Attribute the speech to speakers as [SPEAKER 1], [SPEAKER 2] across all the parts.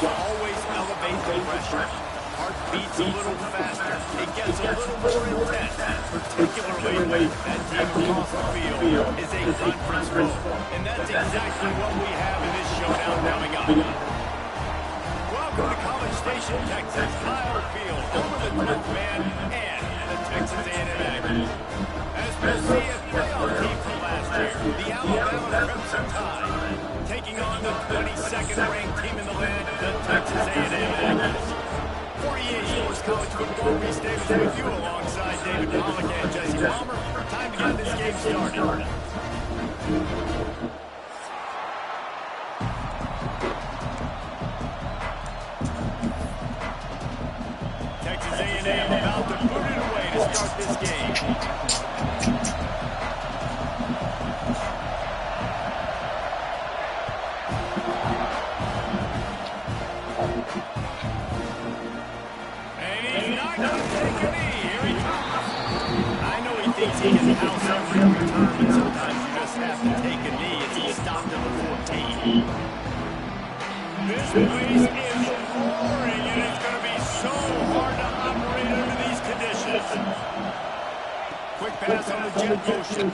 [SPEAKER 1] Always elevate the pressure. Heart beats a little faster. It gets a little more intense, particularly when that team across the field is a conference foe. And that's exactly what we have in this showdown coming up. Welcome to College Station, Texas. Kyle Field, home of the Duke man and the Texas A&M Aggies. As we'll see, a playoff team from last year, the Alabama Crimson Tide, taking on the 22nd ranked team in the land, the Texas A&M Aggies. 48 Sports College Football, Reese Davis with you alongside David Pollock and Jesse Palmer. Time to get this game started. Texas A&M about to put it away to start this game. He can house every return, but sometimes you just have to take a knee as he stopped at the 14. This place is roaring, and it's going to be so hard to operate under these conditions. Quick pass on the jet motion.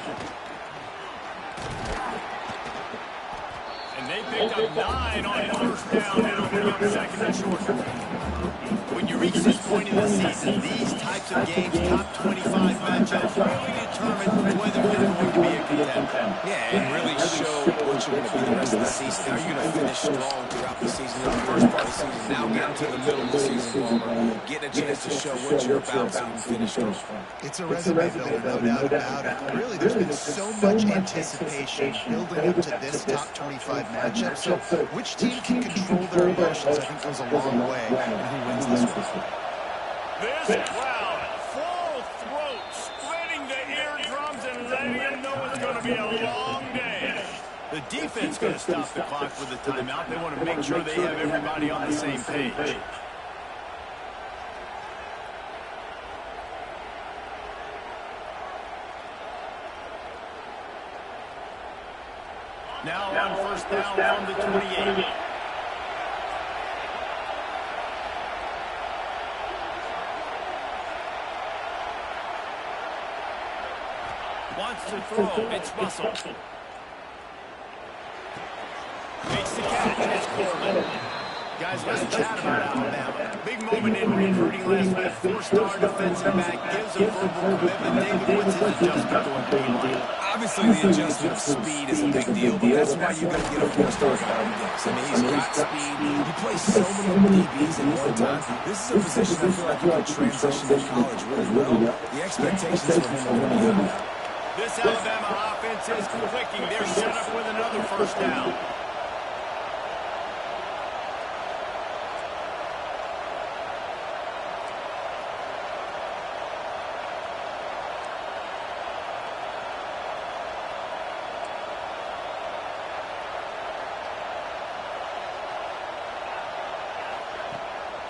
[SPEAKER 1] And they picked up 9 on first down. It'll be on second and short. When you reach this point in the season, these types of games, top 25 matchups, really determine whether you're going to be a contender.
[SPEAKER 2] Yeah, and really show what you're going to be the rest of the season. Are you going to finish strong throughout the season in the first part of the season? Now get into the middle of the season, getting a chance to show what you're about so you can finish strong.
[SPEAKER 3] It's a resume builder, no doubt about it. Really, there's been so much anticipation building up to this top 25 matchup. So which team can control their emotions, I think, goes a long way in who wins this one.
[SPEAKER 1] This crowd, full throat, splitting the eardrums and letting them know it's going to be a long day. The defense going to stop the clock with the timeout. They want to make sure they have everybody on the same page. Now on first down from the 28. Wants to throw. It's Russell. Makes the catch. It's Coleman. Guys, let's chat about Alabama. Big moment in recruiting last week. Four-star defensive back gives a verbal commitment. David, what's his adjustment going to be like?
[SPEAKER 2] Obviously, the adjustment of speed is a big deal, but that's why you're going to get a four-star guy every day. I mean, he's got speed. He plays so many DBs in one time. This is a position I feel like you could transition to college really well. The expectations for him are going to be high.
[SPEAKER 1] This Alabama offense is clicking. They're set up with another first down.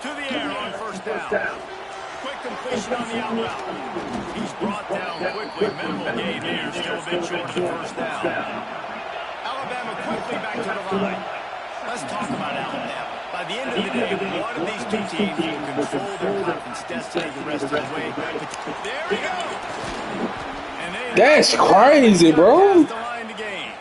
[SPEAKER 1] To the air on first down. Quick completion on the out route. He's brought down quickly. Minimal gain there. Still a bit short of the first down. Alabama quickly back to the line. Let's talk about Alabama. By the end of the day, one of these two teams will control their conference destiny the rest of the way. There we go.
[SPEAKER 4] That's crazy, bro.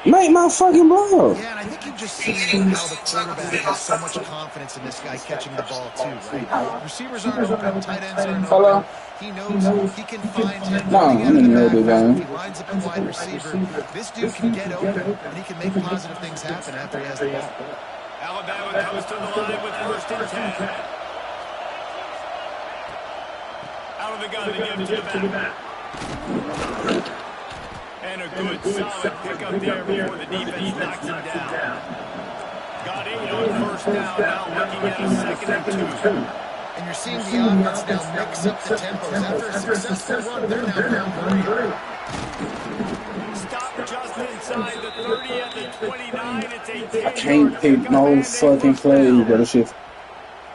[SPEAKER 4] Make my fucking ball.
[SPEAKER 3] Yeah, and I think you've just seen how the quarterback has so much confidence in this guy catching the ball too, right? Receivers aren't open, tight ends aren't open. He knows he can find him running out of the backfield. If he lines up a wide receiver, this dude can get open, and he can make positive things happen after he has the ball.
[SPEAKER 1] Alabama comes to the line with first and 10. Out of the gun to give to the back. And a good, solid pickup there before the defense knocks him down. Got 8 on first down, now looking at a second and 2.
[SPEAKER 3] And you're seeing the offense now mix up the tempos. After a successful run, they're now going
[SPEAKER 1] Stop just inside the 30 at the 29. It's a 10-yard
[SPEAKER 4] I can't pick no fucking play, but it's just.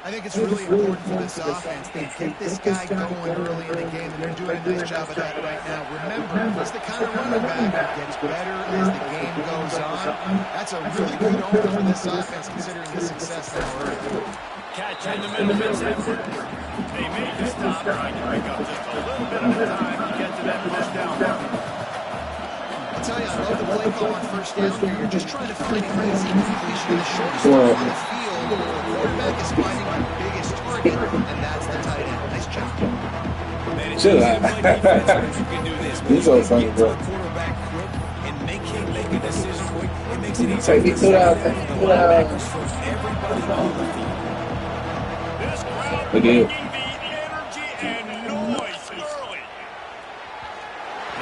[SPEAKER 3] I think it's really important for this offense. They get this guy going early in the game, and they're doing a nice job of that right now. Remember, he's the kind of running back that gets better as the game goes on. That's a really good opener for this offense, considering the success now early.
[SPEAKER 1] Catch in the middle of its effort. They make the stop, trying to pick up just a little bit of time to get to that first down mark.
[SPEAKER 3] I'll tell you, I love the play call on first down here. You're just trying to find an easy completion of the shortest on the field. The quarterback is finding the biggest target, and that's the tight end. Nice job.
[SPEAKER 4] Chill out. He's so funny, bro.
[SPEAKER 2] Quarterback quick and make him make a decision quick. It makes it easy.
[SPEAKER 4] Take it to the
[SPEAKER 2] linebackers from everybody on the field.
[SPEAKER 1] This crowd
[SPEAKER 4] Look
[SPEAKER 1] bringing
[SPEAKER 4] at
[SPEAKER 1] the energy and noise early.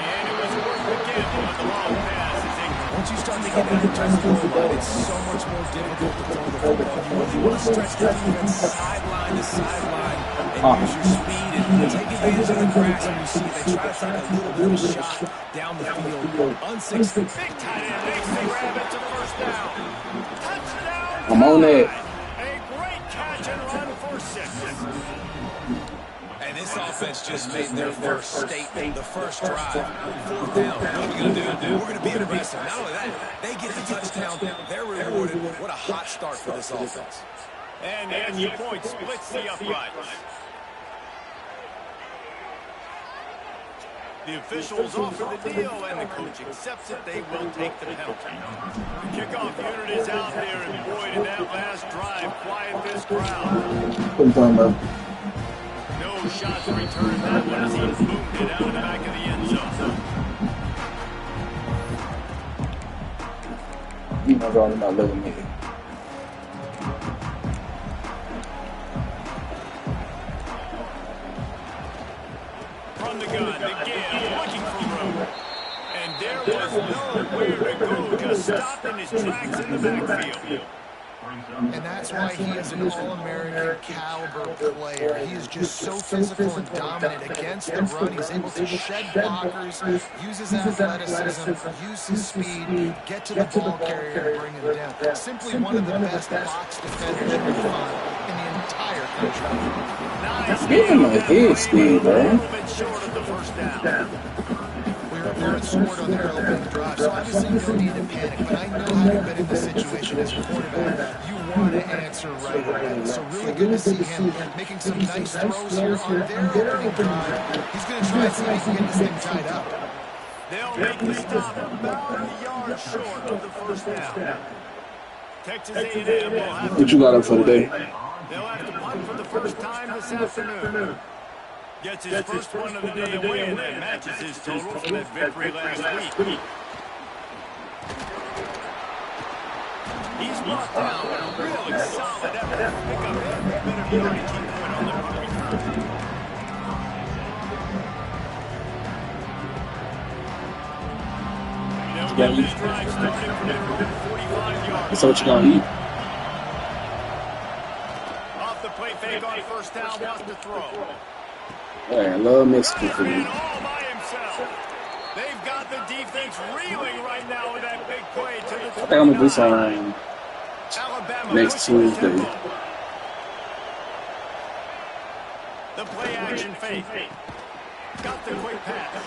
[SPEAKER 1] And it was worth the gamble with the long pass.
[SPEAKER 2] Once you start to get out of the goal line, it's so much more difficult to throw the football. You really want to stretch the defense sideline to sideline and use your speed and take advantage of the grass when you see it. They try to take a little bit of a shot down the field. Unsuccessful.
[SPEAKER 1] Big tight end makes the grab it to first down. Touchdown.
[SPEAKER 4] I'm on that.
[SPEAKER 1] A great catch and run for 6.
[SPEAKER 2] And this offense just made their first statement, the first drive. 4th down. What are we going to do? We're going to be aggressive. Not only that, they get the touchdown. They're rewarded. What a hot start for this offense.
[SPEAKER 1] And the extra point splits the uprights. The officials offer the deal, and the coach accepts it. They will take the penalty. The kickoff unit is out there, and boy, did that last drive quiet this crowd.
[SPEAKER 4] What are you talking about?
[SPEAKER 1] No shots returned. That one as he boomed it out of the back of the end zone.
[SPEAKER 4] You know, talking about living me.
[SPEAKER 1] From the gun, again, looking for room. And there was nowhere to go, just stopped in his tracks in the backfield.
[SPEAKER 3] And that's why he is an All-American caliber player. He is just so physical and dominant against the run. He's able to shed blockers, use his athleticism, use his speed, get to the ball carrier and bring him down. Simply one of the best box defenders you're going to find in the entire country.
[SPEAKER 1] Nice.
[SPEAKER 4] Give him a head speed, bro.
[SPEAKER 1] A little bit short of the first down.
[SPEAKER 3] We aren't scored on their opening drive, so obviously no need to panic. But I know having been in this situation as a quarterback, you want to answer right away. So really good to see him making some nice throws here on their opening drive. He's going to try and see if he can get this thing tied up.
[SPEAKER 1] They'll make the stop about a yard short of the first down. Texas A&M will have
[SPEAKER 4] What you got up for today?
[SPEAKER 1] They'll have to punt for the first time this afternoon. Gets his first one of the day away, and that matches his total from that victory last week. He's brought down with a really solid effort to pick up every bit of yardage he could on the punt return. They'll get this drive started from their own 45-yard.
[SPEAKER 4] So what you gonna eat?
[SPEAKER 1] Off the play fake on first down, wants to throw.
[SPEAKER 4] Hey, I love Mexican food.
[SPEAKER 1] All by himself. They've got the defense reeling right now with that big play to the 29.
[SPEAKER 4] I think I'm gonna do something next Tuesday.
[SPEAKER 1] The play action fake. Got the quick pass.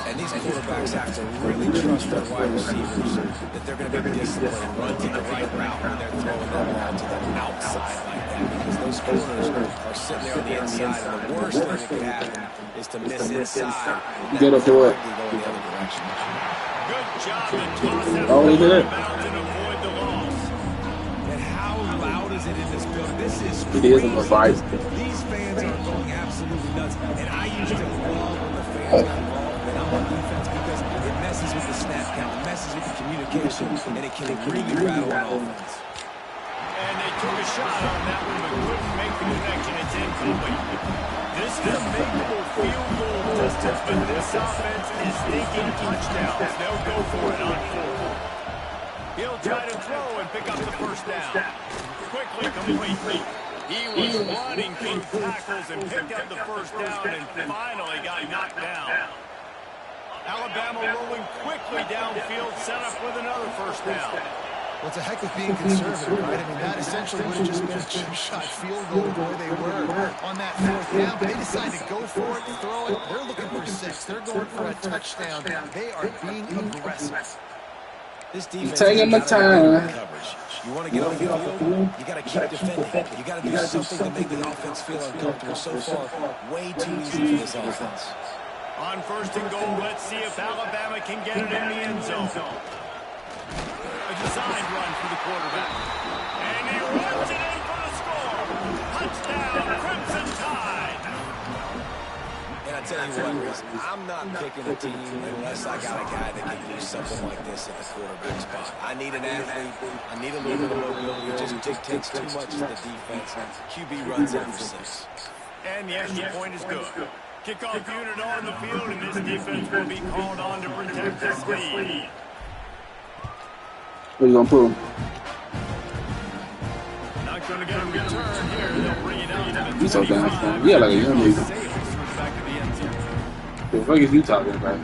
[SPEAKER 2] And these quarterbacks have to really trust their wide receivers that they're going to be disciplined, run to the right route when they're throwing that ball to the outside like that, because those corners are sitting there on the inside, and the worst thing that could happen is to miss inside.
[SPEAKER 4] Get up to it.
[SPEAKER 1] Good job to toss that
[SPEAKER 4] Oh, he did it.
[SPEAKER 1] and avoid the loss.
[SPEAKER 2] And how loud is it in this building? This is
[SPEAKER 4] It is a fight.
[SPEAKER 2] These fans are going absolutely nuts. And I used to love when the fans got involved and I'm on defense, because it messes with the snap count, it messes with the communication, and it can really rattle on offense.
[SPEAKER 1] And they took a shot on that one, but couldn't make the connection. It's incomplete. This is a makeable field goal distance, but this offense is thinking touchdowns. They'll go for it on fourth. He'll try to throw and pick up the first down. Quickly complete. He was running through tackles and picked up the first down and finally got knocked down. Alabama rolling quickly downfield, set up with another first down.
[SPEAKER 3] Well, it's a heck of being conservative, right? I mean, that essentially would have just been a two-shot field goal of where they were on that fourth down. They decided to go for it, throw it. They're looking for 6. They're going for a touchdown. They are being aggressive.
[SPEAKER 2] This defense
[SPEAKER 4] Taking my time.
[SPEAKER 2] coverage. You want to get on the field, you got to keep defending. You got to do something to make the offense feel uncomfortable. So far, way too easy for this offense.
[SPEAKER 1] On first and goal, let's see if Alabama can get it in the end zone. A designed run for the quarterback. And he runs it in for the score. Touchdown, Crimson Tide.
[SPEAKER 2] And I tell you what, Reese, I'm not picking a team unless I got a guy that can do something like this at the quarterback spot. I need an athlete. I need a little bit of mobility. It just dictates too much to the defense. QB runs in for 6.
[SPEAKER 1] And the extra point is good. Kickoff unit on the field, and this defense will be called on to protect this lead.
[SPEAKER 4] Where you gonna put him?
[SPEAKER 1] Not going to get a return here. They'll bring it out to the
[SPEAKER 4] He's so down.
[SPEAKER 1] 25.
[SPEAKER 4] Yeah, like a young nigga.
[SPEAKER 1] Sails through the back of the end zone.
[SPEAKER 4] What the fuck is you talking about?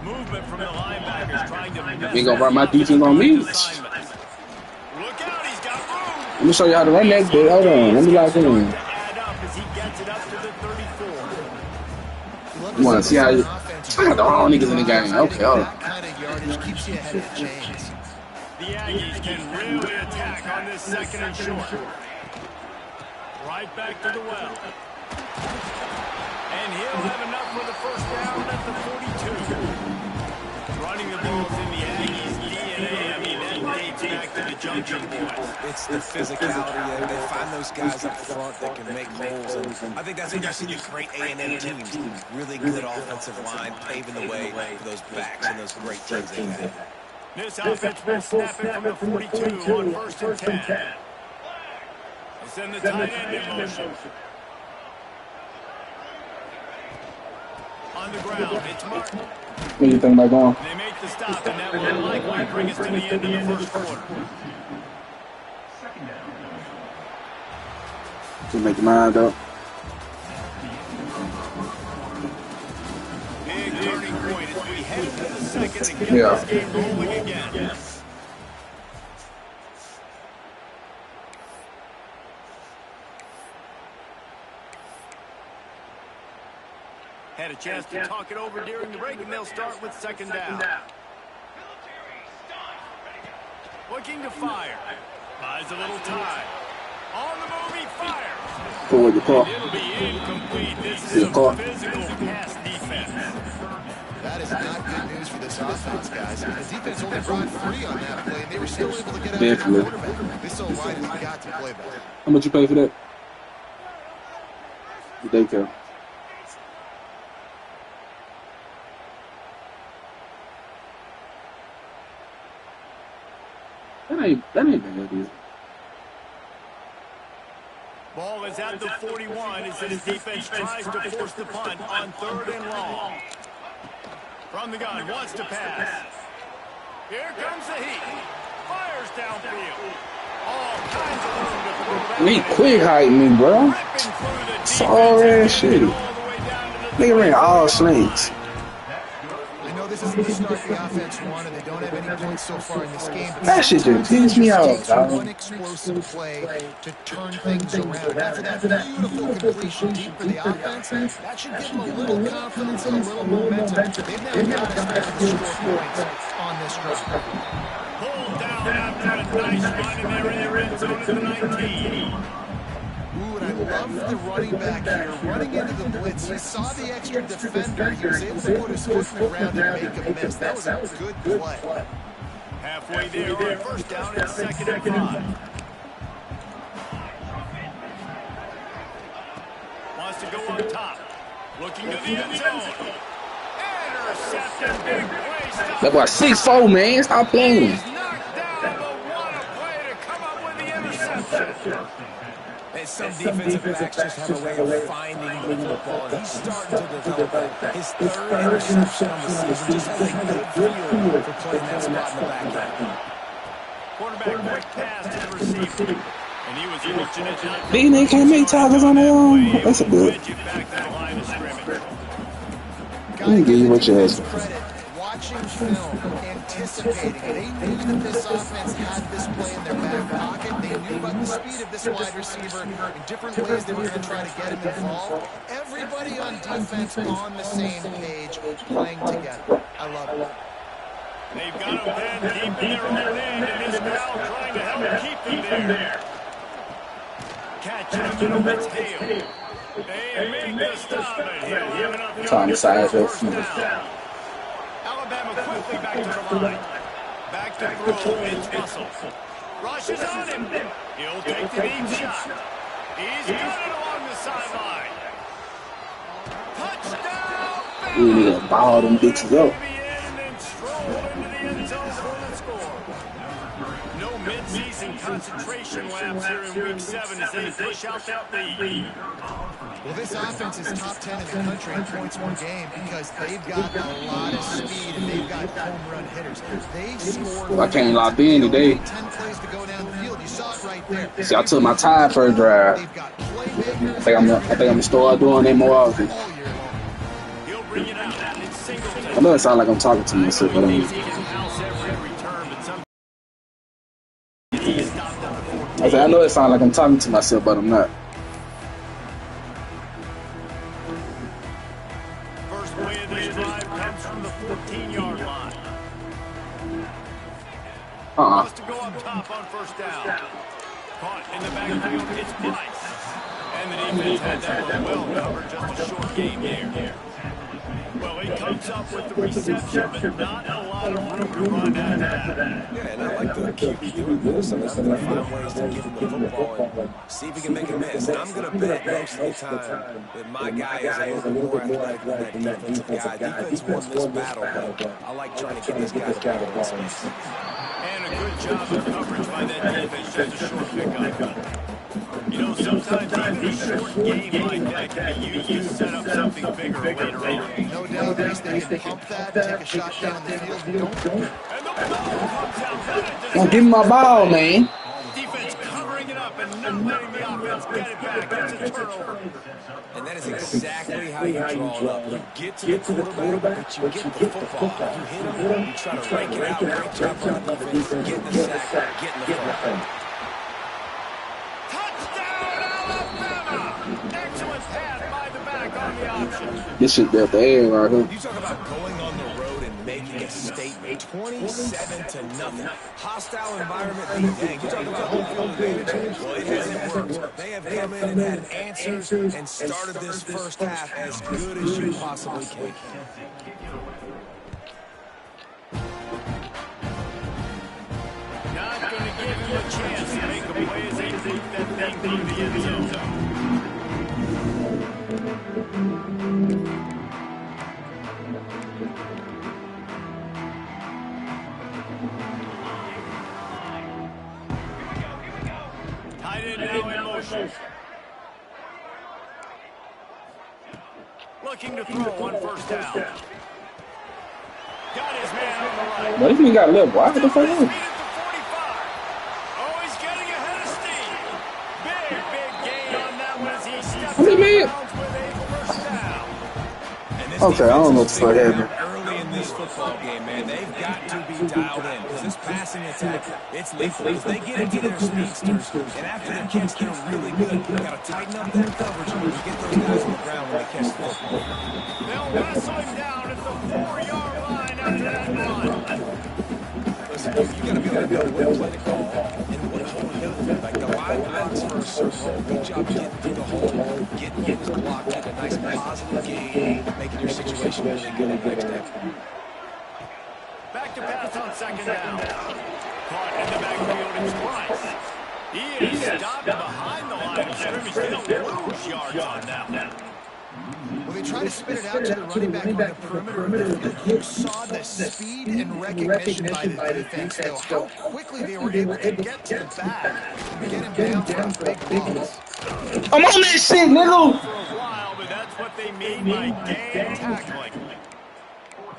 [SPEAKER 1] Movement from the linebackers trying to
[SPEAKER 4] You ain't gonna run my defense on me.
[SPEAKER 1] Look out, he's got room.
[SPEAKER 4] Let me show you how to run that bit. Hold on. Let me lock in.
[SPEAKER 1] Add up as he gets it up to the 34.
[SPEAKER 4] You wanna see how you... I got the wrong niggas in the game. Okay, hold on.
[SPEAKER 3] That kind of yardage keeps you ahead of the chains.
[SPEAKER 1] The Aggies can really attack on this second and short. Right back to the well. And he'll have enough for the first down at the 42. Running the ball's in the Aggies' DNA. I mean, that dates back to the Junction Boys.
[SPEAKER 2] It's the physicality. They find those guys up front that can make holes. And I think that's what you see these great A&M teams. Really good offensive line, paving the way for those backs and those great teams they have.
[SPEAKER 1] This offense will snap it from the 42 on first and 10. They send the tight end in motion. On the ground, it's Martin.
[SPEAKER 4] What do you think about going?
[SPEAKER 1] They make the stop, and that will likely bring us to the end of the first quarter.
[SPEAKER 4] Just make your mind up.
[SPEAKER 1] Big turning point as we head into the second and get this game rolling again. Had a chance to talk it over during the break, and they'll start with second down. Looking to fire. Buys a little time. On the move, he fires.
[SPEAKER 4] Forward the call.
[SPEAKER 1] It'll be incomplete. This is a physical pass defense.
[SPEAKER 3] That is not good news for this offense, guys. The defense only brought 3 on that play, and they were still able to get after the quarterback. This O-line has got to play better.
[SPEAKER 4] How much you pay for that? Daycare. That ain't bad, is it?
[SPEAKER 1] Ball is at the 41 as his defense tries to force the punt on 3rd and long. From the gun, wants to pass. Here comes the heat. Fires downfield. All kinds of room to throw back.
[SPEAKER 4] He quick hiding me, bro. Sorry ass shit. Nigga ran all slings.
[SPEAKER 3] I know this is the start the offense wanted. They don't have any points so far in this game. But
[SPEAKER 4] that shit just pissed me off, dog.
[SPEAKER 3] One explosive play to turn things around. After that beautiful completion deep for the offense, that should give them a little confidence and a little momentum. They've now got to score points on this drive.
[SPEAKER 1] Pulled down after a nice run in there in the red zone at the 19.
[SPEAKER 3] Ooh, and I love the running back here, running into the blitz. He saw the extra defender. He was able to put his foot in the ground and make a miss. That was a good play.
[SPEAKER 1] Halfway there on 1st down and 2nd and 5. Wants to go on top. Looking to the end zone. Intercepted. Big play. Stop.
[SPEAKER 4] That boy 6'4", man. Stop playing.
[SPEAKER 1] He's knocked down, but what a play to come up with the interception.
[SPEAKER 2] And some defensive backs just have a way of finding the football. He's starting to develop it. His 3rd interception on the season just has a good feel for playing that spot in the back end.
[SPEAKER 1] Quarterback quick pass to the receiver. And he was reaching it down.
[SPEAKER 4] These niggas can't make tackles on their own. That's a good.
[SPEAKER 1] Wedge it back to the line of scrimmage.
[SPEAKER 4] Let me give you what you asked.
[SPEAKER 3] Watching film, anticipating. They knew that this offense had this play in their back pocket. They knew about the speed of this wide receiver in different ways they were going to try to get him involved. Everybody on defense on the same page, playing together. I love it.
[SPEAKER 1] They've got him then deep in their own end, and this crowd trying to help keep them there. Catching him in the tail. They make the stop, and he'll have enough yards for first down. Alabama quickly back to the line. Back to throw. It's Russell. Rushes on him. He'll take the deep shot. He's got it along the sideline. Touchdown!
[SPEAKER 4] We need to ball them bitches up.
[SPEAKER 1] And then stroll into the end zone for the score. No mid-season concentration laps here in Week 7 as they push out that lead.
[SPEAKER 3] Well, this offense is top 10 in the country in points per game because they've got a lot of speed and they've got home run hitters. They scored.
[SPEAKER 4] I can't lock in today.
[SPEAKER 3] 10 plays to go down the field. You saw it right there.
[SPEAKER 4] See, I took my time for a drive.
[SPEAKER 3] They've got playmakers.
[SPEAKER 4] I think I'm gonna start doing that more often.
[SPEAKER 3] All year long.
[SPEAKER 1] He'll bring it out. It's Singleton.
[SPEAKER 4] I know it sounds like I'm talking to myself, but I said, I know it sounds like I'm talking to myself, but I'm not.
[SPEAKER 1] First play of this drive comes from the 14-yard line. Wants to go up top on 1st down. Caught in the backfield, it's Price. And the defense had that one well covered, just a short game there. Well, he comes up with the reception, but not a lot of room to run after that.
[SPEAKER 2] Yeah, and I like the QB doing this. I'm just going to find ways to give him the football and see if he can make a miss. I'm going to bet most of the time that my guy is a little bit more athletic than that defensive guy. Defense won this battle, but I like trying to get this guy to battle in space.
[SPEAKER 1] And a good job of coverage by that defense, just a short pickup. You know, sometimes even a short game like that can be used to set up something bigger later on.
[SPEAKER 3] No doubt they can pump that, take a shot down the field.
[SPEAKER 1] And the ball comes out.
[SPEAKER 4] Don't give me my ball, man.
[SPEAKER 1] Defense covering it up and not letting the offense get it back. It's a turnover.
[SPEAKER 2] And that is exactly how you draw it up. You get to the quarterback, but you get the football. You hit him, you try to rank it out. Great job on the defense, getting the sack, getting the football.
[SPEAKER 1] Touchdown, Alabama! Excellent pass by the back on the option.
[SPEAKER 4] This shit that bad right here.
[SPEAKER 2] You talk about going on the road and making a statement. 27-0. Hostile environment being dang. You talk about home field advantage. Well, it hasn't worked. They have come in and had answers and started this first half as good as you possibly can.
[SPEAKER 1] Not going to give him a chance to make a play as they take that thing through the end zone. Tight end now in motion. Looking to throw on first down. Got his man on the right.
[SPEAKER 4] What if he got left wide? What the fuck?
[SPEAKER 1] Speed at the 45. Oh, he's getting ahead of steam. Big gain on that one as he steps out of bounds with a first down.
[SPEAKER 4] Okay, I don't know what the fuck happened.
[SPEAKER 2] Early in this football game, man, they've got to be dialed in because this passing attack, it's lethal. As they get into their speedsters, and after the catch, they're really good. You've got to tighten up that coverage and get those guys on the ground when they catch the football.
[SPEAKER 1] They'll wrestle him down at the 4-yard line after that run.
[SPEAKER 2] Listen, you got to be able to know what play to call and what hole to hit. Like the line blocks for a certain hole. Good job getting through the hole, getting what was blocked, getting a nice positive gain, making your situation really good in the next step.
[SPEAKER 1] Back to pass on second down. Caught in the backfield is Price. He is stopped behind the line of scrimmage. They don't lose yards on that one.
[SPEAKER 3] Well, they try to spin it out to the running back on the perimeter. You saw the speed and recognition by the defense, though. How quickly they were able to get to the back and get him down for big balls.
[SPEAKER 4] I'm on that shit, nigga.
[SPEAKER 1] For a while, but that's what they mean by game tackling.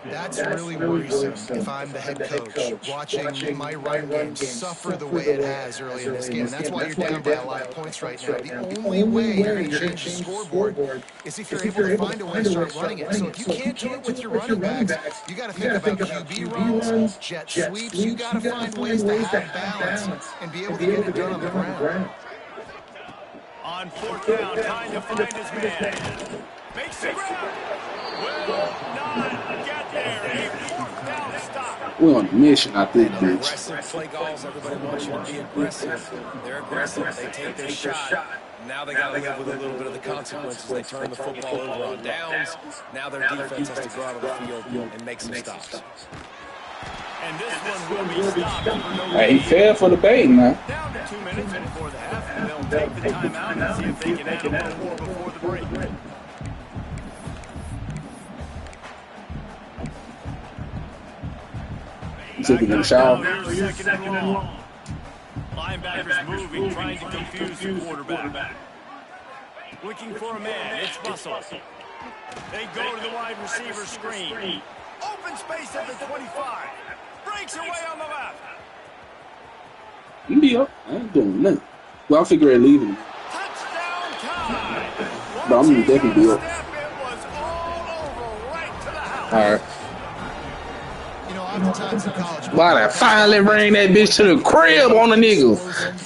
[SPEAKER 3] That's really worrisome if I'm the head coach watching my run game suffer the way it has early in this game. And that's why you're down by a lot of points right now. The only way you're going to change the scoreboard is if you're able to find a way to start running it. So if you can't do it with your running backs, you got to think about QB runs, jet sweeps. You got to find ways to have balance and be able to get it done on the ground.
[SPEAKER 1] On fourth down, trying to find his man. Makes the grab. Will not get there. A fourth down stop.
[SPEAKER 4] We're on a mission, I think, bitch.
[SPEAKER 2] Aggressive play calls. Everybody wants you to be aggressive. They're aggressive. They take their shot. Now they got to live with a little bit of the consequences. They turn the football over on downs. Now their defense has to go out on the field and make some stops.
[SPEAKER 1] And this one will be stopped for no
[SPEAKER 4] Hey, he fell for the bait, man.
[SPEAKER 1] Down to 2 minutes before the half, and they'll take the timeout and see if they can add a little more before the break.
[SPEAKER 4] Taking a shower.
[SPEAKER 1] Second and long. Linebackers moving, trying to confuse the quarterback. Looking for a man. It's Russell. They go to the wide receiver screen. Open space at the 25. Breaks away on the left.
[SPEAKER 4] You be up. I ain't doing nothing. Well, I figure it leaving.
[SPEAKER 1] Touchdown time.
[SPEAKER 4] But I'm gonna definitely be up.
[SPEAKER 1] It was all over right to the house.
[SPEAKER 4] All right.
[SPEAKER 3] Oftentimes in college,
[SPEAKER 4] Why they finally bring that bitch to the crib on a nigga?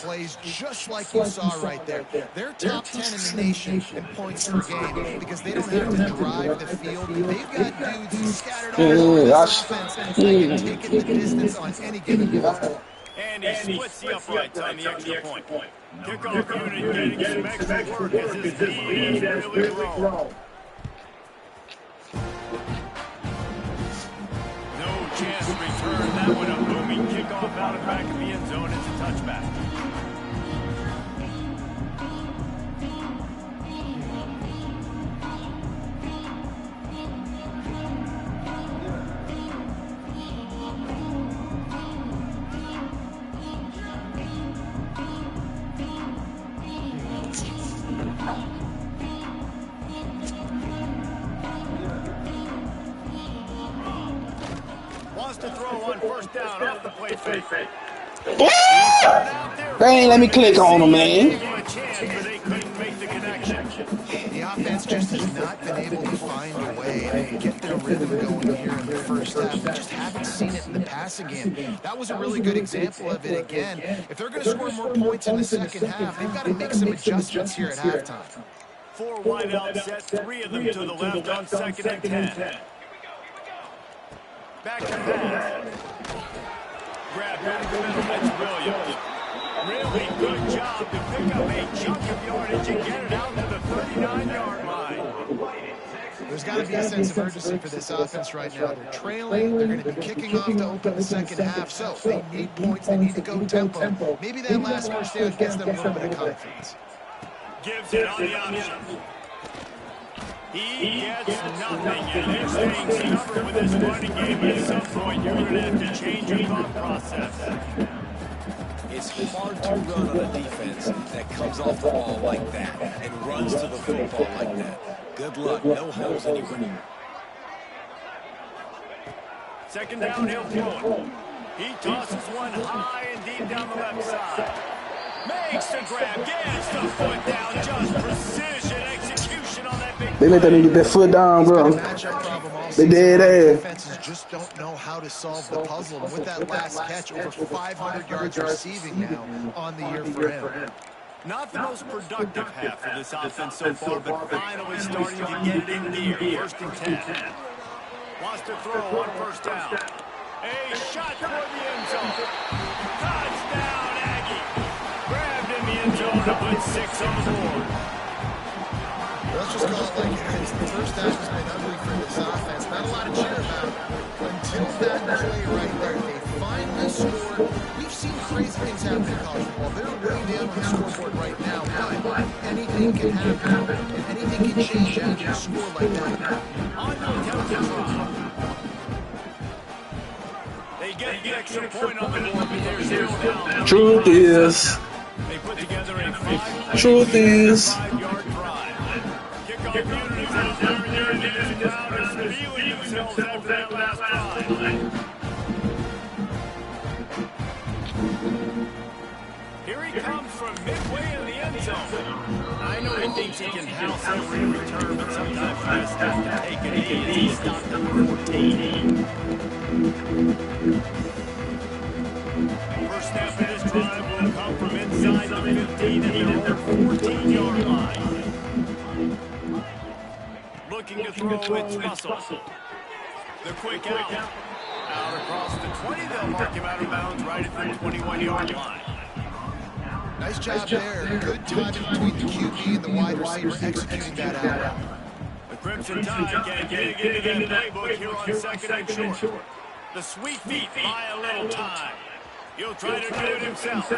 [SPEAKER 3] Plays just like you saw right there. They're top 10 in the nation in points per game because they don't have to drive the field. They've got dudes scattered all over this offense that can take it the distance on any given ball.
[SPEAKER 1] And he splits the uprights on the extra point. Kickoff unit getting some extra work as his knees really roll. Chance to return that one. A booming kickoff out of back of the end zone. It's a touchback. To throw on first down off the play fake.
[SPEAKER 4] They ain't let me click on him, man.
[SPEAKER 3] The offense just has not been able to find a way and get their rhythm going here in the first half. We just haven't seen it in the passing game. That was a really good example of it again. If they're going to score more points in the second half, they've got to make some adjustments here at halftime.
[SPEAKER 1] 4 wideout set, 3 of them to the left on 2nd and 10. Back to pass. Grab in the middle. That's brilliant. Really good job to pick up a chunk of yardage and get it out to the 39-yard line.
[SPEAKER 3] There's got to be a sense of urgency for this offense right now. They're trailing. They're going to be kicking off to open the second half. So they need points. They need to go tempo. Maybe that last first down gets them a little bit of confidence.
[SPEAKER 1] Gives it on the option. He gets nothing, and they're staying stubborn with this running game. At some point, you're going to have to change your thought process.
[SPEAKER 2] It's hard to run on a defense that comes off the ball like that and runs to the football like that. Good luck. No holes anywhere.
[SPEAKER 1] 2nd down, he'll throw it. He tosses one high and deep down the left side. Makes the grab, gets the foot down, just precision execution on that big play.
[SPEAKER 4] They let that nigga get that foot down, bro. They dead ass.
[SPEAKER 3] Defenses just don't know how to solve the puzzle. And with that last catch, over 500 yards receiving now on the year for him.
[SPEAKER 1] Not the most productive half for this offense so far, but finally starting to get it in gear. 1st and 10. Wants to throw on 1st down. A shot toward the end zone. Touchdown, Aggie. Grabbed in the end zone to put 6 on the board.
[SPEAKER 3] Let's just call it like it is. The first half has been ugly for this offense. Not a lot to cheer about until that play right there. They finally scored. We've seen crazy things happen in college football. They're way down on the scoreboard right now, but anything can happen, and anything can change after you score like that.
[SPEAKER 1] On the attempted drop. They get the extra point on the board, but they're still down.
[SPEAKER 4] Truth is.
[SPEAKER 1] They put together a 5-yard
[SPEAKER 4] Truth is.
[SPEAKER 1] drive. Kickoff units out there, and they're in the crowd are spewing themselves after that last drive. Here he comes from midway in the end zone. I know he thinks he can house every return, but sometimes you just have to take it easy. He's stopped number 14. First snap of this drive will come from inside the 15 and their 14-yard line. Looking to throw, it's Russell. The quick out. Out across the 20, they'll mark him out of bounds right at the 21-yard line.
[SPEAKER 3] Nice job there. Good timing between the QB and the wide receiver executing that out.
[SPEAKER 1] The Crimson Tide can't get into that playbook here on 2nd and short. The sweet feet buy a little time. He'll try to do it himself.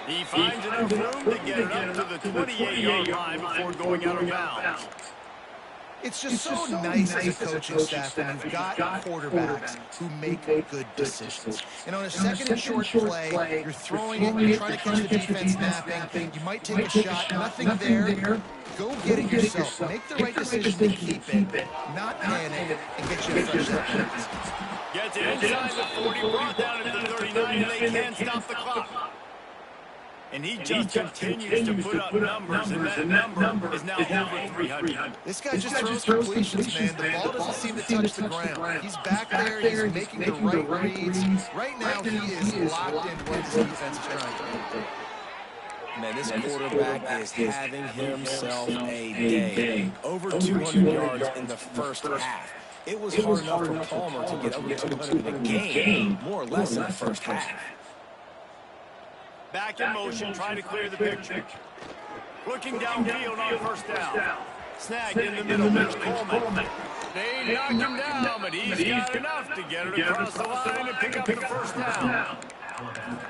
[SPEAKER 1] He finds enough room to get it up to the 28-yard line before going out of bounds.
[SPEAKER 3] It's just so nice as a coaching staff when you've got quarterbacks who make good decisions. And on a 2nd and short play, you're throwing it, you're trying to catch the defense napping, you might take a shot, nothing there. Go get it yourself. Make the right decision to keep it, not panic, and get you a fresh start.
[SPEAKER 1] Gets it inside the 40, brought down at the 39, and they can't stop the clock. And he just continues to put up numbers, and that number is now over 300.
[SPEAKER 3] This guy just throws completions, man. The ball doesn't seem to touch the ground. He's back there. He's making the right reads. Right now, he is locked in what his defense is trying to do.
[SPEAKER 2] Man, this quarterback is having himself a day. Over 200 yards in the first half. It was hard enough for Palmer to get over 200 in a game, more or less in the first half.
[SPEAKER 1] Back in motion, trying to clear the picture. Looking downfield on 1st down. Snagged in the middle, Mitch Coleman. They knocked him down, but he's got enough to get it across the line and pick up the 1st down.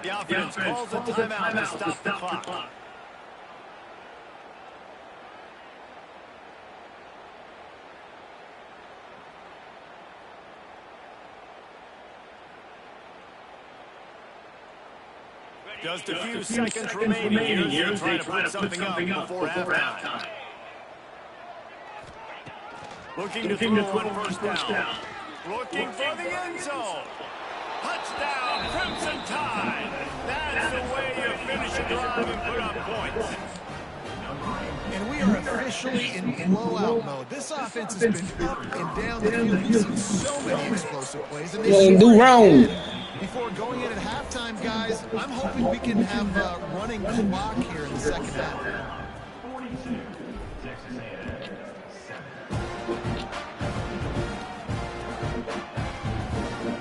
[SPEAKER 1] The offense calls a timeout to stop the clock. Just a few seconds remaining here. They're trying to put something up before halftime. Looking to throw on 1st down. Looking for the end zone. Touchdown, Crimson Tide. That's the way you finish a drive and put up points.
[SPEAKER 3] And we are officially in blowout mode. This offense has been up and down the field. We've seen so many explosive plays. And
[SPEAKER 4] What ain't do wrong?
[SPEAKER 3] Before going in at halftime, guys, I'm hoping we can have a running clock here in the second half.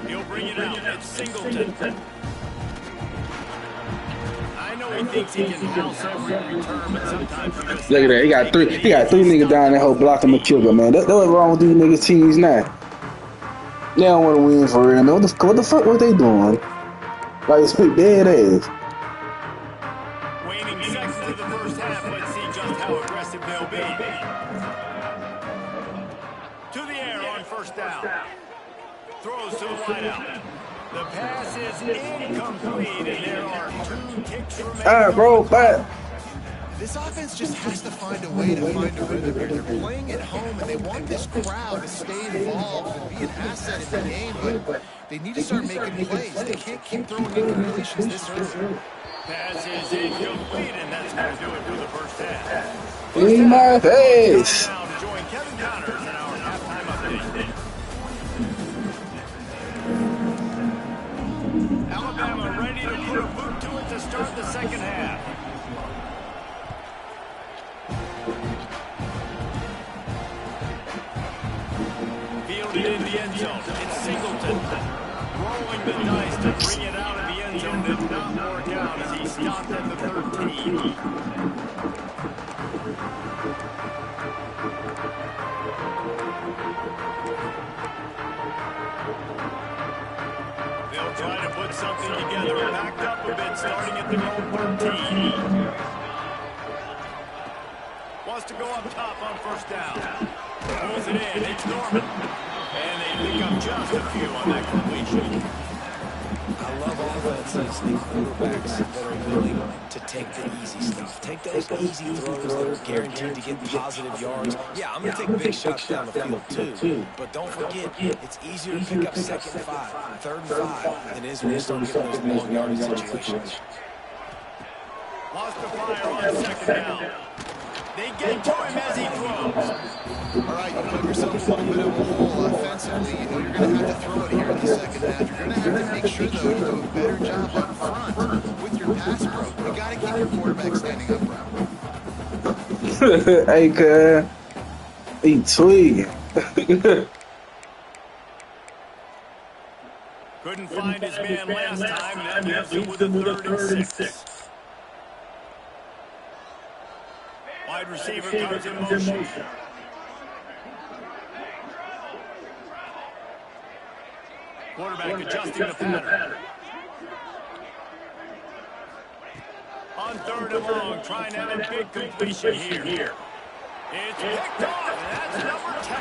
[SPEAKER 1] He'll bring it out. It's Singleton. I know he thinks he can house every return, but sometimes you just
[SPEAKER 4] Look at that. He got three niggas down there whole blocking the kicker, man. That's what's wrong with these niggas teams now. They don't want to win for real, man. What the fuck was they doing? Like, it's pretty dead ass.
[SPEAKER 1] waning seconds of the first half. Let's see just how aggressive they'll be. To the air on first down. Throws to the wideout. The pass is incomplete, and there are 2 kicks remaining.
[SPEAKER 4] All right, bro, but
[SPEAKER 3] This offense just has to find a way to find a rhythm here. They're playing at home, and they want this crowd to stay involved and be an asset in the game, but they need to start making plays. They can't keep throwing incompletions this early.
[SPEAKER 1] Pass is incomplete, and that's going to do it for the first half.
[SPEAKER 4] in my face.
[SPEAKER 1] Now to join Kevin Connors in our halftime update. Alabama ready to put a boot to it to start the second half. Fielded in the end zone. It's Singleton. Rolling the dice to bring it out of the end zone. Did not work out as he stopped at the 13. They'll try to put something together, backed up a bit, starting at their own 13. Wants to go up top on first down. Pulls it in. It's Norman. And they pick up just a few on that completion.
[SPEAKER 2] I love offenses and quarterbacks that are willing to take the easy stuff. Take those easy throws that are guaranteed to get positive yards. Yeah, I'm going to take big shots down the field too. But don't forget, it's easier to pick up 2nd and 5, 3rd and 5 than it is when you start getting those long yardage situations.
[SPEAKER 1] Lost the fire on 2nd down. They get to him as he throws.
[SPEAKER 3] All right, you put yourself a little bit of a hole offensively. You know you're going to have to throw it here in the second half. You're going to have to make sure, though, you do a better job up front with your pass pro. You got to keep your quarterback standing upright.
[SPEAKER 4] Hey, cuz. He tweaking.
[SPEAKER 1] Couldn't find his man last time, and that leaves him with a 3rd and 6. Wide receiver comes in motion. Quarterback adjusting the pattern. On 3rd and long, trying to have a big completion here. It's picked off, and that's number 10.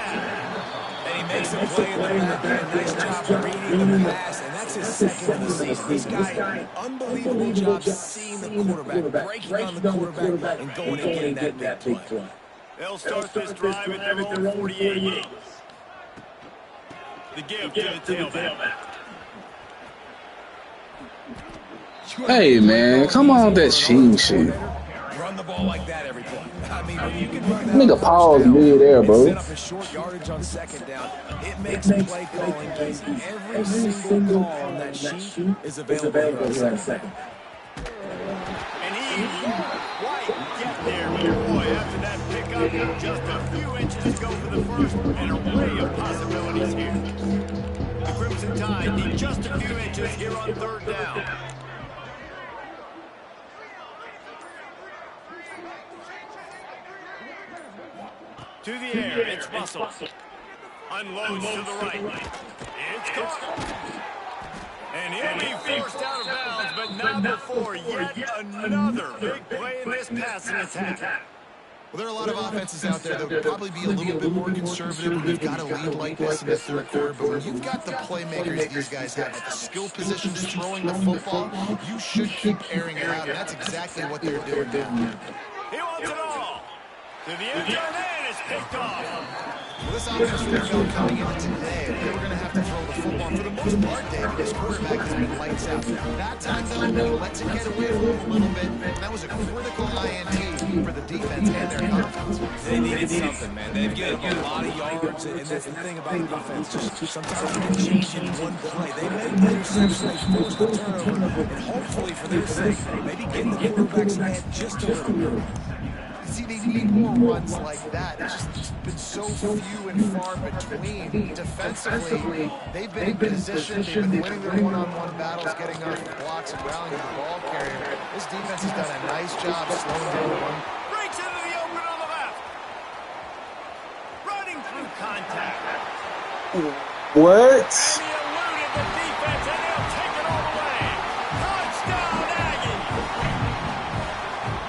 [SPEAKER 2] And he makes a play in the back end. Nice job reading the pass, and that's his 2nd of the season. This guy, unbelievable job seeing the quarterback, breaking on the quarterback, and going and getting that big play.
[SPEAKER 1] They'll start this drive at their own 48. The give to the tailback.
[SPEAKER 4] Hey, man, come on with that cheating shit.
[SPEAKER 2] Run the ball like that every play. I mean, when you can run that
[SPEAKER 4] Nigga pause mid-air, bro.
[SPEAKER 2] set up a short yardage on 2nd down, it makes play calling easy. Every single call on that sheet is available here on 2nd.
[SPEAKER 1] And he won't quite get there, but boy, after that pickup, just a few inches to go for the first, an array of possibilities here. The Crimson Tide need just a few inches here on 3rd down. To the air, it's Russell. Unloads to the right. It's caught. And he'll be forced out of bounds, but not before yet another big play in this passing attack.
[SPEAKER 3] Well, there are a lot of offenses out there that would probably be a little bit more conservative when you've got a lead like this in the 3rd quarter. But when you've got the playmakers these guys have at the skill positions throwing the football, you should keep airing it out. And that's exactly what they're doing now.
[SPEAKER 1] He wants it all. To the end zone, and it's picked off.
[SPEAKER 3] Well, this offense we felt coming into today, they were going to have to throw the football. For the most part, David, this quarterback has been lights out. That time, though, he lets it get away from him a little bit. And that was a critical INT for the defense and their offense.
[SPEAKER 2] They needed something, man. They've given a lot of yards, and that's the thing about the defense. Just sometimes you can change in one play. They make the interception, they force the turnover, and hopefully for their sake, maybe getting the quarterback's head just a little bit.
[SPEAKER 3] See, they need more runs like that. It's just been so few and far between. Defensively, they've been in position. They've been winning their one-on-one battles, getting off the blocks and rallying to the ball carrier. This defense has done a nice job slowing down the run.
[SPEAKER 1] Breaks into the open on the left. Running through contact.
[SPEAKER 4] What?
[SPEAKER 1] And he eluded the defense, and they'll take it all the way. Touchdown, Aggie.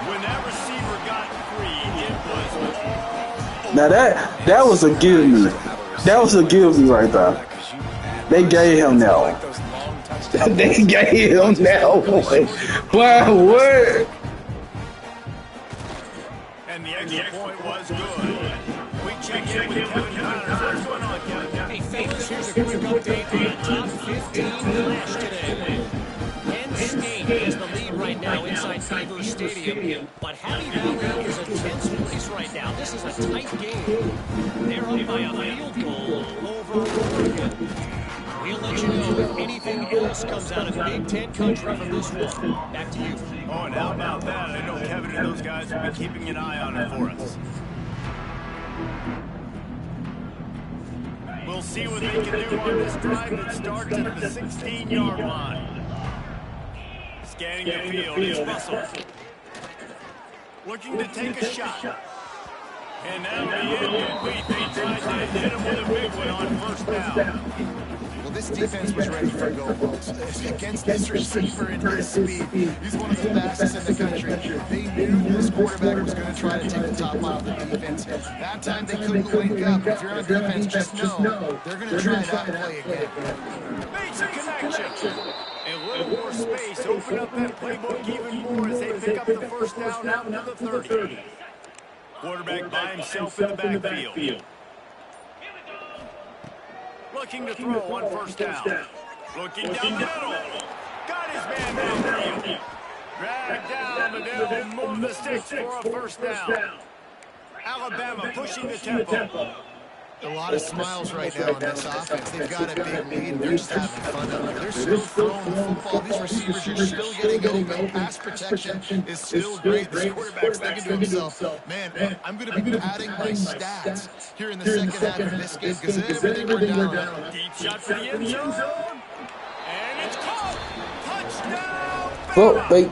[SPEAKER 1] When that receiver got free, it was all.
[SPEAKER 4] Now that was a give me. That was a give me right there. They gave him that one. They gave him that one. Boy, what?
[SPEAKER 1] And the extra point was good. We check in with Kevin Connors. What's going on, Kevin?
[SPEAKER 5] Hey, fellas, here's a quick update on the top 15 flash today. Penn State has the lead right now inside Beaver Stadium, but Happy Valley is a tense place right now. This is a tight game. They're up by a field goal over Oregon. We'll let you know if anything else comes out of Big Ten country from this one. Back to you.
[SPEAKER 1] Oh, and how about that? I know Kevin and those guys will be keeping an eye on it for us. We'll see what they can do on this drive that starts at the 16-yard line. Scanning the field is Russell. Looking to take a shot. And now the incomplete. They tried to hit him with a big one on first down.
[SPEAKER 3] Well, this defense was ready for go-balls. Against this receiver and his speed, he's one of the fastest in the country. They knew this quarterback was going to try to take the top off the defense. That time they couldn't link up. If you're on defense, just know they're going to try that play again.
[SPEAKER 1] Makes a connection. A little more space. Open up that playbook even more as they pick up the first down out to the 30. Quarterback by himself in the backfield. Looking to throw on first down. Looking down the middle. Got his man downfield. Dragged down, but they'll move the sticks for a first down. Alabama pushing the tempo.
[SPEAKER 3] A lot of smiles right now in this offense. They've got a big lead, and they're just having fun out there. They're still throwing the football. These receivers are still getting open. Pass protection is still great. This quarterback's thinking to himself, man, I'm going to be padding my stats here in the second half of this game because everything we're down on.
[SPEAKER 1] Deep shot for the end zone. And it's caught. Touchdown.
[SPEAKER 4] Well, they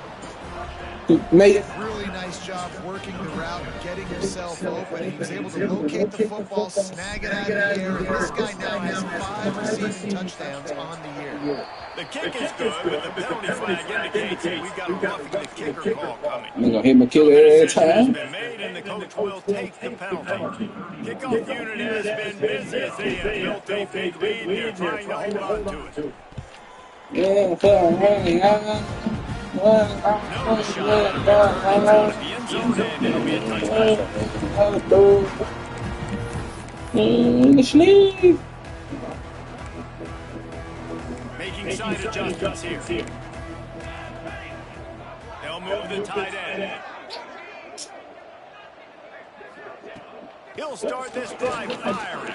[SPEAKER 4] mate.
[SPEAKER 3] Really nice job working the route, getting himself open. He was able to locate the football, snag it out of the air, and this guy now has 5 receiving touchdowns on the year.
[SPEAKER 1] The kick is good, but the penalty flag indicates that we've got a roughing the kicker call coming.
[SPEAKER 4] I'm gonna hit my killer every time.
[SPEAKER 1] Been made, and the coach will take the penalty. Kickoff unit has been busy as they have built a big lead. They're trying to hold on to it.
[SPEAKER 4] Yeah,
[SPEAKER 1] No shot. It's out of the end zone, and it'll be a touchdown. Making side adjustments here. They'll move the tight end. He'll start this drive firing.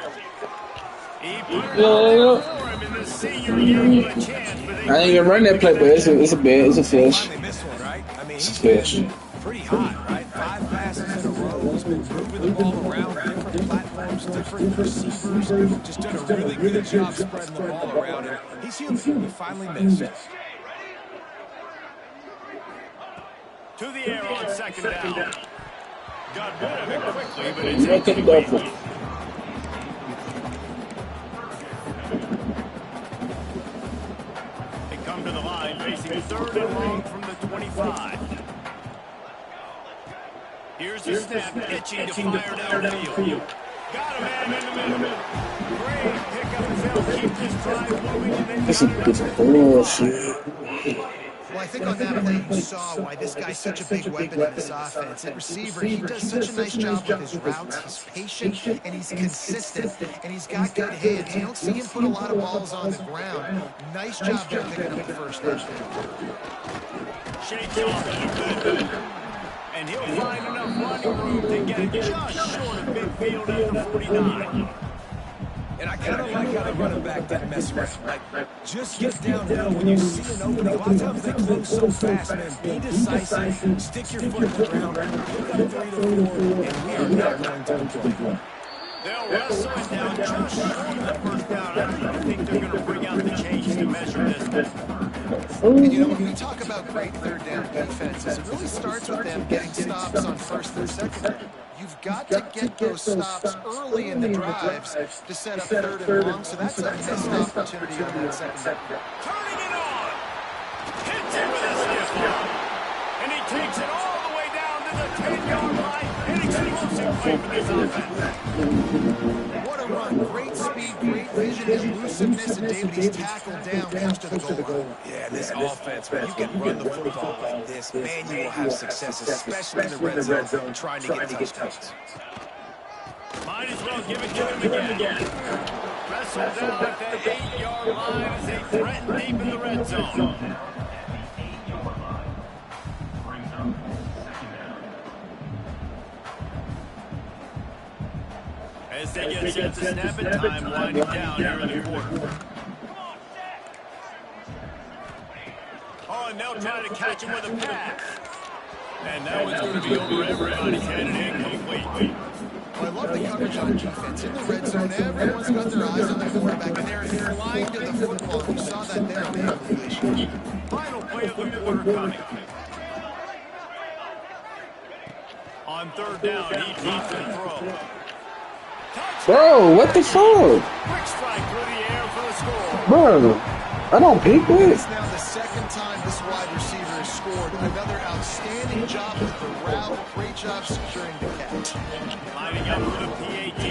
[SPEAKER 1] He put it out there for him in the senior game of a chance, but they
[SPEAKER 4] I ain't gonna run that play, but it's a fish.
[SPEAKER 2] Finally missed one, right? I mean,
[SPEAKER 4] It's a
[SPEAKER 2] he's
[SPEAKER 4] fish.
[SPEAKER 2] pretty hot, right? 5 passes in a row. He's been moving the ball around different platforms, different receivers. Just done a really good job spreading the ball around. And he's human. He finally missed.
[SPEAKER 1] to the air on second down. Got rid of it quickly, but it's
[SPEAKER 4] incomplete.
[SPEAKER 1] They come to the line facing third and long from the 25. Here's the snap, itching to fire downfield. Got a man in the middle. Great pickup, and they'll keep this drive moving, and then
[SPEAKER 4] This is bullshit.
[SPEAKER 3] Well, I think on that play you saw why this guy's such a big weapon in this offense. At receiver, he does such a nice job with his routes. He's patient, and he's consistent, and he's got good hands. You don't see him put a lot of balls on the ground. Nice job there picking up the first down.
[SPEAKER 1] shakes off it. And he'll find enough running room to get it just short of midfield at the 49.
[SPEAKER 2] And I kind of like how the running back didn't mess around. Like, just get downhill when you see an opening. A lot of times they close so fast, man. Be decisive. Stick your foot in the ground. Pick up 3 to 4, and we are not going to complain.
[SPEAKER 1] They'll wrestle it down just short of the first down. I don't even think they're going to bring out the change to measure this one.
[SPEAKER 3] And you know, when we talk about great third down defenses, it really starts with them getting stops on first and second. You've got to get those stops early in the drives to set up third and long, so that's a missed opportunity on that second down.
[SPEAKER 1] Turning it on. Hits him with a stiff arm. And he takes it all the way down to the 10-yard line. An explosive play for this offense.
[SPEAKER 3] What a run. Great speed, great vision, elusiveness, and David, he's tackled down close to the goal line.
[SPEAKER 2] Yeah, this offense, when you can run the football like this, man, you will have success, especially in the red zone, trying to get touchdowns.
[SPEAKER 1] Might as well give it to him again. Wrestled down at that 8-yard line as they threaten deep in the red zone. As they get set to snap it, time winding down here in the quarter. Oh, and they'll try to catch him with a pass. And that one's going to be over everybody's head and incomplete.
[SPEAKER 3] Well, I love the coverage on defense. In the red zone, everyone's got their eyes on the quarterback, and they're flying to the football. You saw that there on the completion.
[SPEAKER 1] Final play of the quarter coming. On third down, he drops the throw.
[SPEAKER 4] Bro, what the fuck?
[SPEAKER 1] Quick strike through the air for the score.
[SPEAKER 4] Bro, I don't pick
[SPEAKER 3] It's
[SPEAKER 4] that.
[SPEAKER 3] now the second time this wide receiver has scored. Another outstanding job with the route. Great job securing the catch.
[SPEAKER 1] Lining up for the PAT.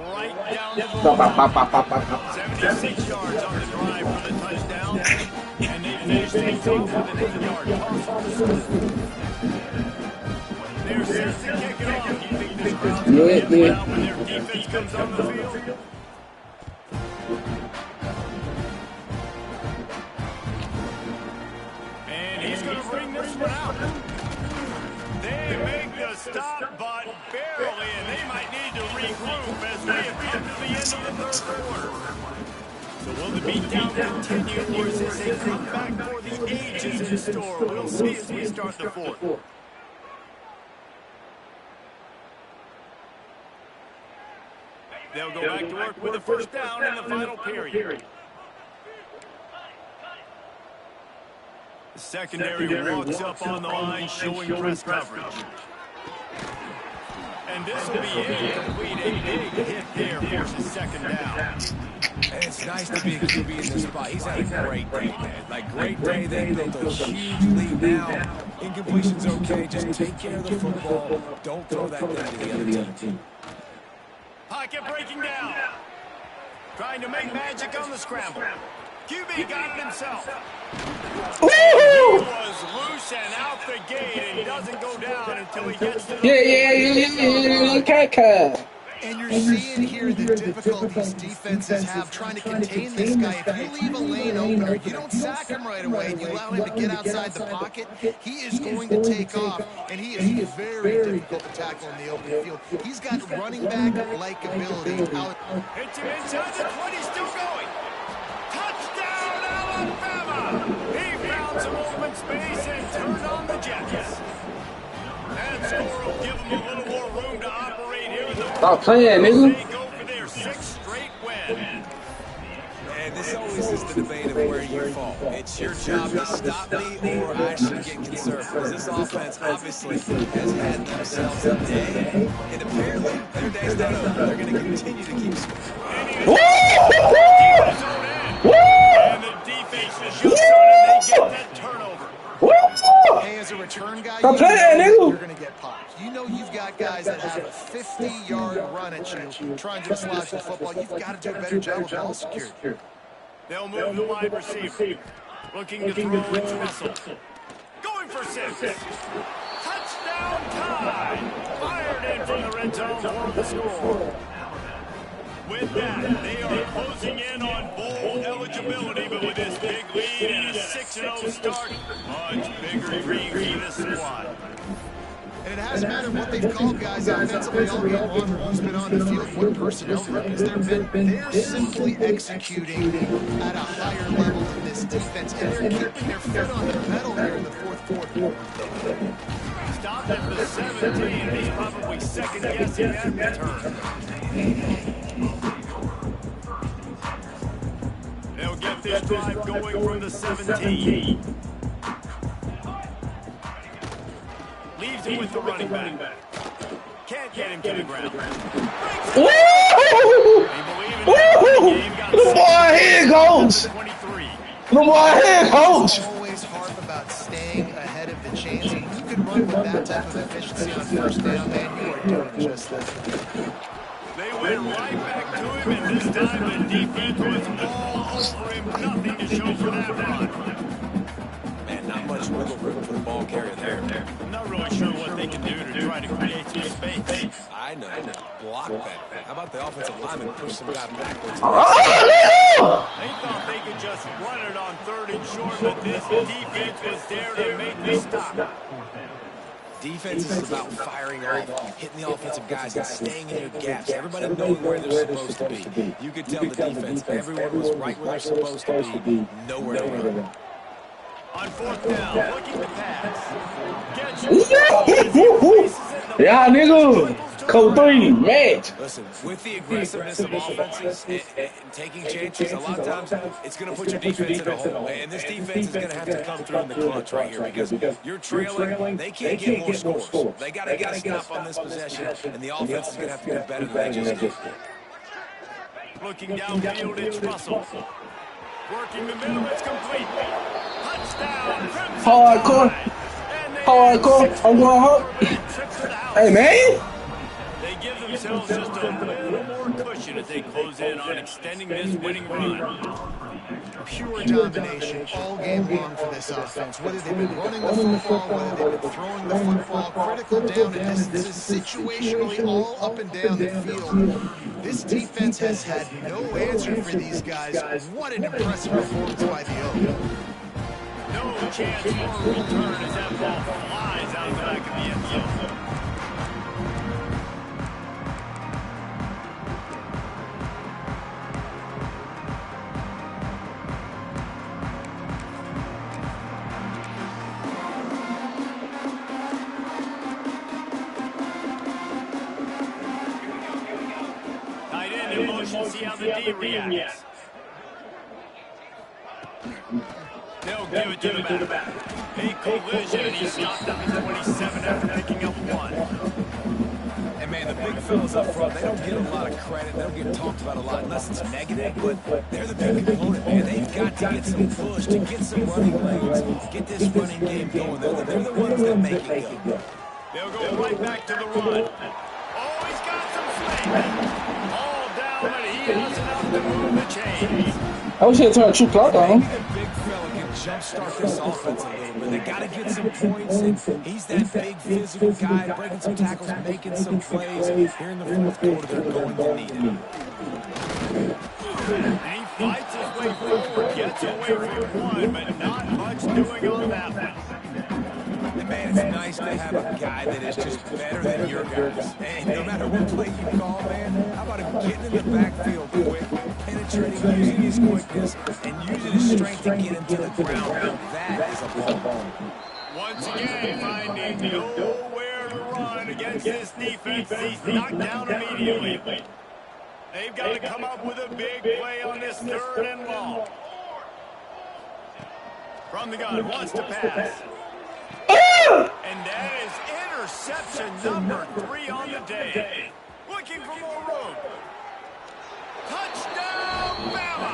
[SPEAKER 1] Right down the 76 yards on the drive for the touchdown. And they finish things off with an 8-yard toss. They're set to kick it off. Do you think this crowd's going to get loud when their defense comes on the field? And he's going to bring this one out. They make the stop, but barely, and they might need to regroup as we have come to the end of the third quarter. So will the beatdown continue, or is this a comeback for the ages in store? We'll see as we start the fourth. They'll go back to work with a first down in the final period. The secondary walks up on the line, showing press coverage. And this will be incomplete. A big hit there forces second down.
[SPEAKER 2] And it's nice to be a QB in this spot. He's had a great day, man. Like, great day. They built a huge lead now. Incompletion's okay. Just take care of the football. Don't throw that thing to the other team.
[SPEAKER 1] Pocket breaking down. Trying to make magic on the scramble. QB got it himself. He was loose and out the gate, and he doesn't go down until he gets to the
[SPEAKER 4] Yeah.
[SPEAKER 3] And you're seeing here the difficulties defenses have trying to contain this guy. If you leave a lane open or you don't sack him right away and you allow him to get outside the pocket, he is going to take off, and he is very difficult to tackle in the open field. He's got running back-like ability.
[SPEAKER 1] Hits him inside the 20, still going. Touchdown, Alabama! He found some open space and turned on the Jets. That score will give him a little more room to operate here in the
[SPEAKER 4] Stop playing, nigga.
[SPEAKER 1] They go for their 6th straight win.
[SPEAKER 2] And this always is the debate of where you fall. It's your job to stop me, or I should get concerned. Because this offense obviously has had themselves a day, and apparently their day's not over. They're going to continue to keep scoring.
[SPEAKER 1] And the defense is just so that they get that turnover.
[SPEAKER 3] Hey, as a return guy,
[SPEAKER 4] Stop playing, nigga.
[SPEAKER 3] you're going to get popped. You know you've got guys that have a 50-yard run at you trying to dislodge the football. You've got to do a better job of ball security.
[SPEAKER 1] They'll move the wide receiver. Looking to throw, it's Russell. Going for 6. Touchdown time. Fired in from the red zone for the score. With that, they are closing in on bowl eligibility, but with this big lead and a 6-0 start, much bigger dreams for this squad.
[SPEAKER 3] And it hasn't mattered what they've called guys offensively all game long or who's been on the field, what personnel group has there been. They're simply executing at a higher level in this defense, and they're keeping their foot on the pedal here in the fourth quarter.
[SPEAKER 1] Stopped at the 17, and he's probably second-guessing that return. They'll get this drive going from the 17. Leaves it with the running back. Can't get him to the ground.
[SPEAKER 4] Woo! The boy here, coach. The boy here, coach.
[SPEAKER 3] Always harp about staying ahead of the chains. And you can run with that type of efficiency on first down, man. You are doing just that.
[SPEAKER 1] They went right back to him, and this time the defense was all over him. Nothing to show for that run.
[SPEAKER 2] Man, not much wiggle room for the ball carrier there.
[SPEAKER 1] I'm not really sure what they can do to try to create some space.
[SPEAKER 2] I know. Block that. How about the offensive lineman push some guy backwards?
[SPEAKER 1] They thought they could just run it on 3rd and short, but this defense was there to make the stop.
[SPEAKER 2] Defense is about firing off, hitting the offensive guys, and staying in your gaps. Everybody knowing where they're supposed to be. You could tell the defense, everyone was right where they're supposed to be. Nowhere to run.
[SPEAKER 1] On 4th down, looking to pass.
[SPEAKER 4] Yeah, nigga. Code 3, match.
[SPEAKER 2] Listen, with the aggressiveness of offenses and taking chances, a lot of times it's going to put your defense in a hole. And this defense is going to have to come through in the clutch right here because you're trailing. They can't get more scores. They got to get a stop on this possession, and the offense is going to have to do better than they just did.
[SPEAKER 1] Looking downfield, it's Russell. Working the middle, it's complete. Touchdown,
[SPEAKER 4] Hardcore. Hardcore. I'm going hard. Hey, man.
[SPEAKER 1] They give themselves just a little more cushion as they close in on extending this winning run.
[SPEAKER 3] Pure domination all game long for this offense. Whether they've been running the football, whether they've been throwing the football, critical down and distances, situationally all up and down the field. This defense has had no answer for these guys. What an impressive performance by the O.
[SPEAKER 1] No chance for a return as that ball flies out of the back of the end zone. Tight end in motion, see how the D reacts. They'll give it to the back. A collision, and he's stopped at the 27 after picking up 1.
[SPEAKER 2] And man, the big fellas up front, they don't get a lot of credit. They don't get talked about a lot unless it's negative, but they're the big component, man. They've got to get some push, to get some running lanes, get this running game going. They're the ones that make it go.
[SPEAKER 1] They'll go right back to the run. Oh, he's got some flank. All down, but he has enough to move the chains.
[SPEAKER 4] I wish they had turned a true clock on him.
[SPEAKER 2] Maybe the big fella can jumpstart this offense a little bit. They got to get some points, and he's that big physical guy, breaking some tackles, making some plays. Here in the fourth quarter, they're going to need him.
[SPEAKER 1] And he fights his way forward, gets away from 1, but not much doing on that one.
[SPEAKER 2] And man, it's nice to have a guy that is just better than your guys. And no matter what play you call, man, how about him getting in the backfield quick, penetrating, using his quickness, and using his strength to get him to the ground. That is a ball.
[SPEAKER 1] Once again, finding nowhere to run against this defense. He's knocked down immediately. They've got to come up with a big play on this 3rd and long. From the gun, wants to pass. And that is interception number 3 on the day. Looking for more room. Touchdown, Bama!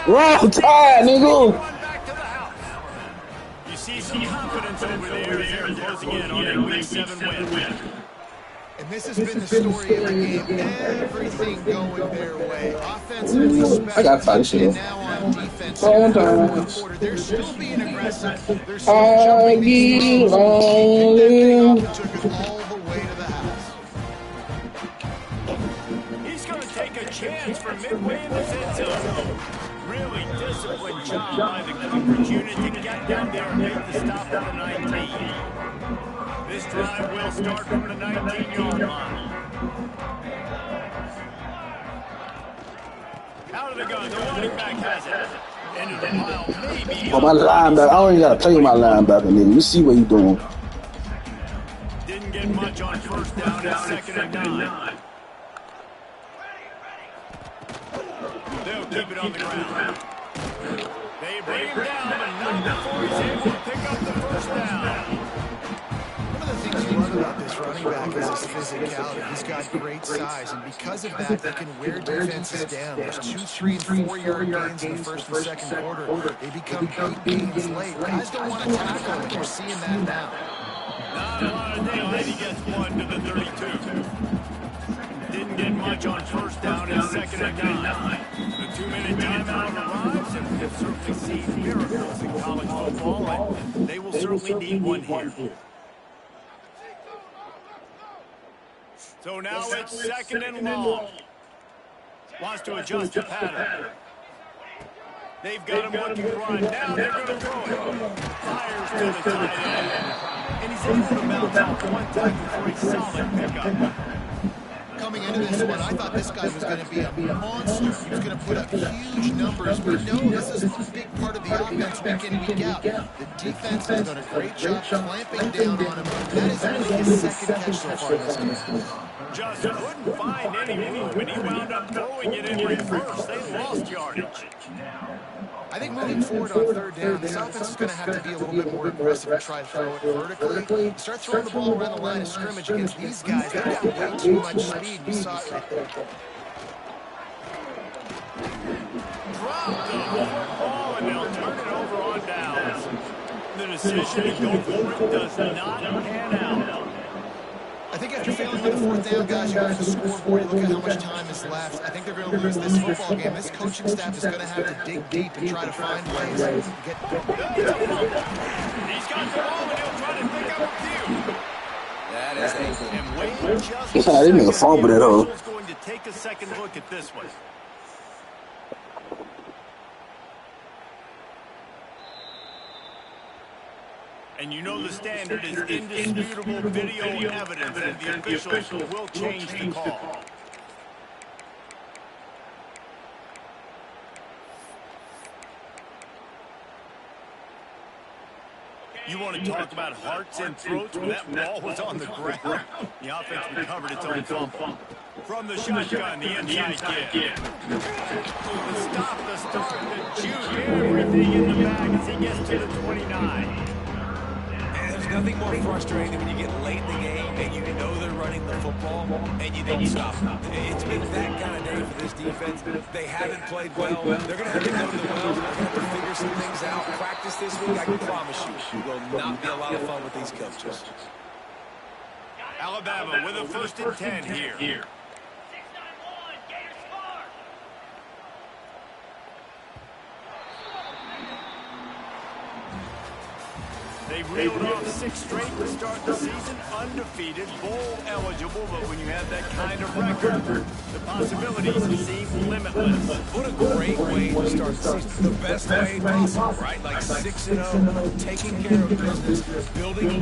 [SPEAKER 4] Round time, nigga.
[SPEAKER 1] Run back to the house. You see some confidence over there as they're closing in on a Week 7 win.
[SPEAKER 3] And this has been the story of the game. Everything going their way. Offensively, special, and now on defense. Quarter, they're still being aggressive. They're still jumping these throws. They picked that thing off and took it all the way to the house.
[SPEAKER 1] He's going to take a chance from midway in this end zone. Really disciplined job by the coverage unit to get down there and make the stop at the 19. This drive will start from the 19-yard line. Out of the gun, the running back has it. Into the pile, maybe.
[SPEAKER 4] Oh, my linebacker. I don't even got to play with my linebacker, nigga. You see what he doing.
[SPEAKER 1] Didn't get much on first down and 2nd and 9. They'll keep it on the ground. They bring him down, but not before he's able to pick up the first down.
[SPEAKER 3] One of the things you love about this running back is his physicality. He's got great size, and because of that, they can wear defenses down. There's 2, 3, and 4-yard gains in the first and second quarter. They become big gains late. Guys don't want to tackle him, and you're seeing that now.
[SPEAKER 1] Not a lot of daylight. He gets 1 to the 32. Didn't get much on first down and 2nd and 9. The 2-minute timeout arrives, and we've certainly seen miracles in college football, and they will certainly need one here. So now it's 2nd and long. Wants to adjust the pattern. They've got him looking to run. Now they're going to throw it. Fires to the tight end. And he's able to bounce off one tackle for a solid pickup.
[SPEAKER 3] Coming into this one, I thought this guy was going to be a monster. He was going to put up huge numbers. We know this is a big part of the offense week in, week out. The defense has done a great job clamping down on him. That is only his 2nd catch so far this game.
[SPEAKER 1] Just couldn't find any room, and he wound up throwing it in reverse. They lost yardage.
[SPEAKER 3] I think moving forward on 3rd down, this offense is going to have to be a little bit more aggressive and try to throw it vertically. Start throwing the ball around the line of scrimmage against these guys. They've got way too much speed. You saw it right there.
[SPEAKER 1] Dropped the football, and they'll turn it over on downs. The decision to go for it does not pan out.
[SPEAKER 3] I think after failing with the 4th down, guys, you go to the scoreboard, look at how much time is left. I think they're going to lose this football game. This coaching staff is going to have to dig deep and try to find ways to get...
[SPEAKER 1] He's got the ball, and he'll try to pick up a few.
[SPEAKER 2] That is a...
[SPEAKER 1] And wait just a second.
[SPEAKER 4] I didn't even fumble that, though.
[SPEAKER 1] He's going to take a second look at this one. And you know the standard is indisputable video evidence, and the officials will change the call. You want to talk about hearts and throats when that ball was on the ground? The offense recovered its own fumble. From the shotgun, the inside give. The stop, the start, the juke, everything in the bag as he gets to the 29.
[SPEAKER 2] There's nothing more frustrating than when you get late in the game and you know they're running the football and you don't stop them. It's been that kind of day for this defense. They haven't played well. They're going to have to go to the well. They're going to have to figure some things out. Practice this week, I can promise you, will not be a lot of fun with these coaches.
[SPEAKER 1] Alabama with a 1st and 10 here. They've reeled off 6 straight to start the season, undefeated, bowl eligible, but when you have that kind of record, the possibilities seem limitless.
[SPEAKER 2] What a great way to start the season. The best way possible, right? Like 6-0, taking care of business, building a